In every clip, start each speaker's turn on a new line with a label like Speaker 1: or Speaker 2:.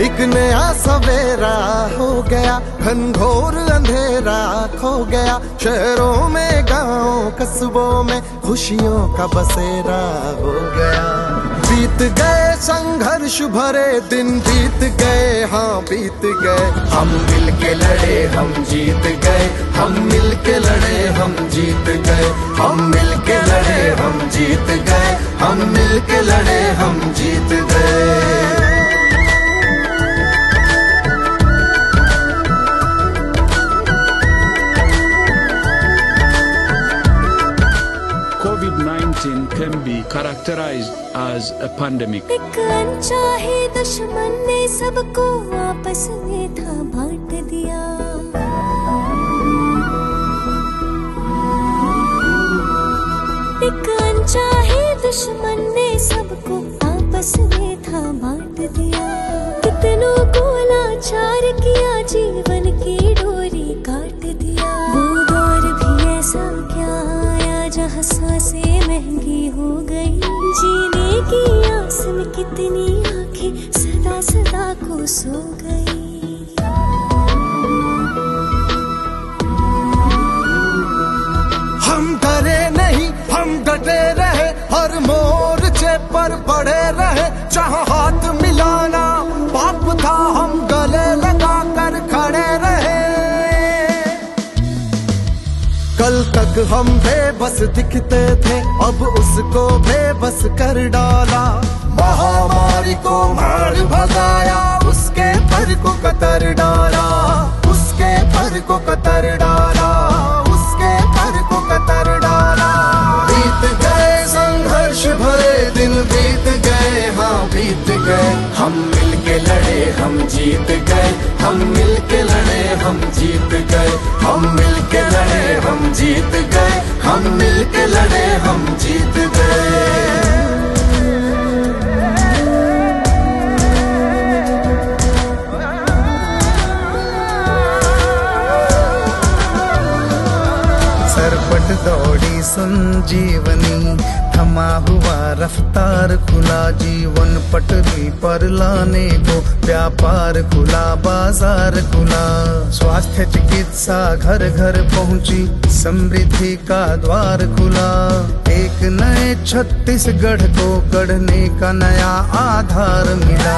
Speaker 1: एक नया सवेरा हो गया, घनघोर अंधेरा खो गया, शहरों में गांव कस्बों में खुशियों का बसेरा हो गया। बीत गए संघर्ष भरे दिन, बीत गए हाँ बीत गए, हम मिल के लड़े हम जीत गए, हम मिल के लड़े हम जीत गए, हम मिल के लड़े हम जीत गए, हम मिल के लड़े हम जीत गए।
Speaker 2: COVID-19 can be characterized as a pandemic.
Speaker 3: एक अनचाहे दुश्मन ने सबको आपस में था बांट दिया, एक अनचाहे दुश्मन ने सबको आपस में था बांट दिया। कितनों को लाचार किया, जीवन की डोरी काट दिया। वो दौर भी ऐसा क्या आया जहाँ सांसें महंगी हो गई, जीने की आस में कितनी आंखें सदा सदा को सो गई।
Speaker 1: हम डरे नहीं हम डटे रहे, हर मोर्चे पर बढ़े रहे, जहाँ हाथ मिलाना पाप था हम गले लगा कर खड़े रहे। कल तक हम बेबस दिखते थे, अब उसको बेबस कर डाला। महामारी को मार भगाया, उसके पर को कतर डाला, उसके पर को कतर डाला, उसके पर को कतर डाला। बीत गए संघर्ष भरे दिन, बीत गए हाँ बीत गए, हम मिल के लड़े हम जीत गए, हम मिल के लड़े हम जीत गए, हम मिल के लड़े हम जीत गए, हम मिल के लड़े हम जीत गए। सरपट दौड़ी संजीवनी, थमा हुआ रफ्तार खुला, जीवन पटरी पर लाने को व्यापार खुला, बाजार खुला। स्वास्थ्य चिकित्सा घर घर पहुंची, समृद्धि का द्वार खुला। एक नए छत्तीसगढ़ को गढ़ने का नया आधार मिला।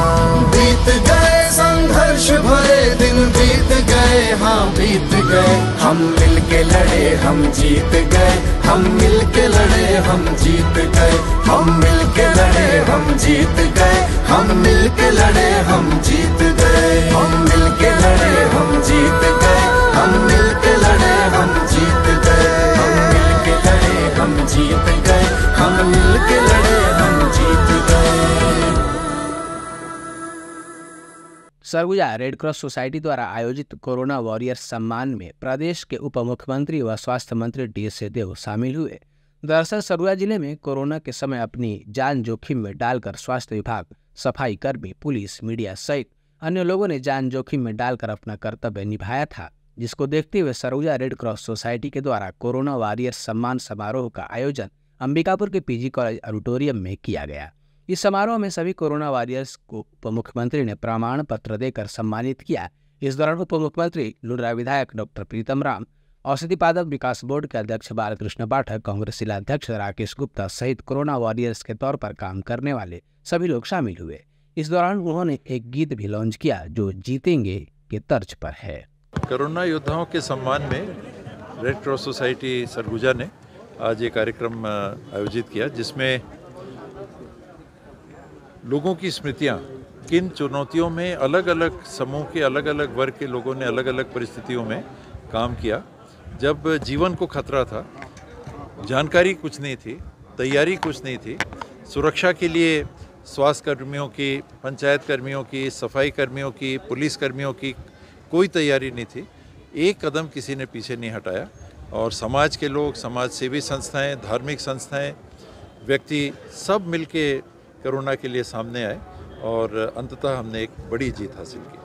Speaker 1: बीत गए संघर्ष भरे दिन, बीत गए हाँ बीत गए, हम मिल के लड़े हम जीत गए, हम मिल के लड़े हम जीत गए, हम मिल के लड़े हम जीत गए, हम मिल के लड़े हम जीत गए, हम मिल के लड़े हम जीत गए, हम मिल के लड़े हम जीत गए, हम मिल के लड़े हम जीत गए, हम मिल के लड़े हम जीत गए।
Speaker 4: सरगुजा रेड क्रॉस सोसाइटी द्वारा आयोजित कोरोना वॉरियर सम्मान में प्रदेश के उप मुख्यमंत्री व स्वास्थ्य मंत्री डी.एस. सिंहदेव शामिल हुए। दरअसल सरगुजा जिले में कोरोना के समय अपनी जान जोखिम में डालकर स्वास्थ्य विभाग, सफाई कर्मी, पुलिस, मीडिया सहित अन्य लोगों ने जान जोखिम में डालकर अपना कर्तव्य निभाया था, जिसको देखते हुए सरगुजा रेड क्रॉस सोसाइटी के द्वारा कोरोना वॉरियर सम्मान समारोह का आयोजन अंबिकापुर के पीजी कॉलेज ऑडिटोरियम में किया गया। इस समारोह में सभी कोरोना वॉरियर्स को उप मुख्यमंत्री ने प्रमाण पत्र देकर सम्मानित किया। इस दौरान उप मुख्यमंत्री लुड्रा विधायक डॉक्टर प्रीतम राम, औषधि पादप विकास बोर्ड के अध्यक्ष बालकृष्ण पाठक, कांग्रेस जिला अध्यक्ष राकेश गुप्ता सहित कोरोना वॉरियर्स के तौर पर काम करने वाले सभी लोग शामिल हुए। इस दौरान उन्होंने एक गीत भी लॉन्च किया जो जीतेंगे के तर्ज पर है।
Speaker 5: कोरोना योद्धाओं के सम्मान में रेड क्रॉस सोसाइटी सरगुजा ने आज ये कार्यक्रम आयोजित किया, जिसमें लोगों की स्मृतियाँ किन चुनौतियों में अलग अलग समूह के अलग अलग वर्ग के लोगों ने अलग अलग परिस्थितियों में काम किया। जब जीवन को खतरा था, जानकारी कुछ नहीं थी, तैयारी कुछ नहीं थी, सुरक्षा के लिए स्वास्थ्य कर्मियों की, पंचायत कर्मियों की, सफाई कर्मियों की, पुलिस कर्मियों की कोई तैयारी नहीं थी। एक कदम किसी ने पीछे नहीं हटाया और समाज के लोग, समाज सेवी संस्थाएं, धार्मिक संस्थाएं, व्यक्ति सब मिलके कोरोना के लिए सामने आए और अंततः हमने एक बड़ी जीत हासिल की।